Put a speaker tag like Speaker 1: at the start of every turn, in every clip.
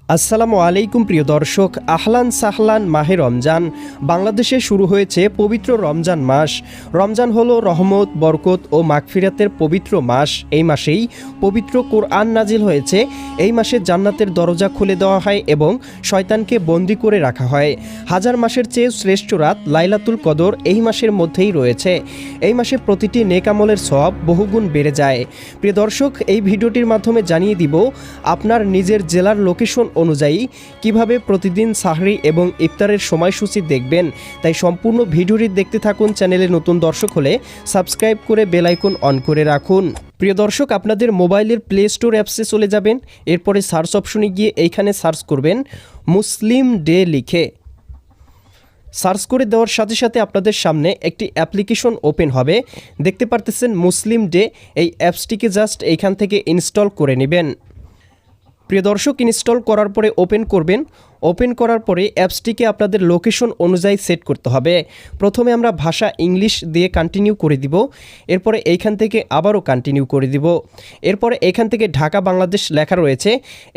Speaker 1: আসসালামু আলাইকুম প্রিয় দর্শক, আহলান সাহলান মাহে রমজান। বাংলাদেশে শুরু হয়েছে পবিত্র রমজান মাস। রমজান হলো রহমত, বরকত ও মাগফিরাতের পবিত্র মাস। এই মাসেই পবিত্র কোরআন নাজিল হয়েছে। এই মাসে জান্নাতের দরজা খুলে দেওয়া হয় এবং শয়তানকে বন্দী করে রাখা হয়। হাজার মাসের চেয়ে শ্রেষ্ঠ রাত লাইলাতুল কদর এই মাসের মধ্যেই রয়েছে। এই মাসে প্রতিটি নেক আমলের সওয়াব বহুগুণ বেড়ে যায়। প্রিয় দর্শক, এই ভিডিওটির মাধ্যমে জানিয়ে দিব আপনার নিজের জেলার লোকেশন অনুযায়ী কিভাবে প্রতিদিন সাহরি এবং ইফতারের সময়সূচি দেখবেন। তাই সম্পূর্ণ ভিডিওটি দেখতে থাকুন। চ্যানেলে নতুন দর্শক হলে সাবস্ক্রাইব করে বেল আইকন অন করে রাখুন। প্রিয় দর্শক, আপনাদের মোবাইলের প্লে স্টোর অ্যাপসে চলে যাবেন। এরপরে সার্চ অপশনে গিয়ে এইখানে সার্চ করবেন মুসলিম ডে লিখে। সার্চ করে দেওয়ার সাথে সাথে আপনাদের সামনে একটি অ্যাপ্লিকেশন ওপেন হবে। দেখতে পারতেছেন মুসলিম ডে। এই অ্যাপসটিকে জাস্ট এইখান থেকে ইনস্টল করে নেবেন। প্রিয় দর্শক, ইনস্টল করার পরে ওপেন করবেন। ওপেন করার পরে অ্যাপসটিকে আপনাদের লোকেশন অনুযায়ী সেট করতে হবে। প্রথমে আমরা ভাষা ইংলিশ দিয়ে কন্টিনিউ করে দিব। এরপরে এইখান থেকে আবারও কন্টিনিউ করে দিব। এরপরে এইখান থেকে ঢাকা বাংলাদেশ লেখা রয়েছে,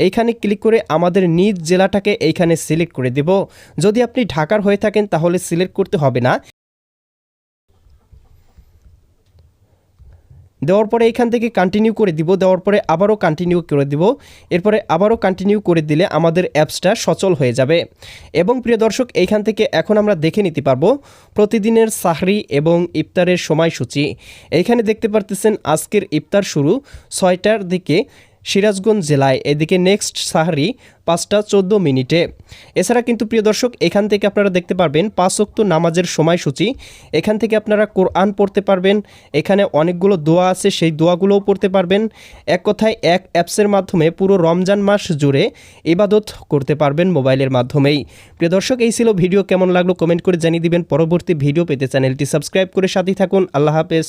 Speaker 1: এইখানে ক্লিক করে আমাদের নিজ জেলাটাকে এইখানে সিলেক্ট করে দিব। যদি আপনি ঢাকার হয়ে থাকেন তাহলে সিলেক্ট করতে হবে না। দেওয়ার পরে এইখান থেকে কন্টিনিউ করে দিব। দেওয়ার পরে আবারও কন্টিনিউ করে দিব। এরপরে আবারও কন্টিনিউ করে দিলে আমাদের অ্যাপসটা সচল হয়ে যাবে। এবং প্রিয় দর্শক, এইখান থেকে এখন আমরা দেখে নিতে পারবো প্রতিদিনের সাহরি এবং ইফতারের সময়সূচি। এইখানে দেখতে পারতেছেন আজকের ইফতার শুরু 6টার দিকে সিরাজগঞ্জ জেলায়। এদিকে নেক্সট সাহরি 5টা 14 মিনিটে। এছাড়া কিন্তু প্রিয় দর্শক, এখান থেকে আপনারা দেখতে পারবেন 5 ওয়াক্ত নামাজের সময়সূচি। এখান থেকে আপনারা কোরআন পড়তে পারবেন। এখানে অনেকগুলো দোয়া আছে, সেই দোয়াগুলোও পড়তে পারবেন। এক কথায় এক অ্যাপসের মাধ্যমে পুরো রমজান মাস জুড়ে ইবাদত করতে পারবেন মোবাইলের মাধ্যমেই। প্রিয় দর্শক, এই ছিল ভিডিও। কেমন লাগলো কমেন্ট করে জানিয়ে দিবেন। পরবর্তী ভিডিও পেতে চ্যানেলটি সাবস্ক্রাইব করে সাথেই থাকুন। আল্লাহ হাফেজ।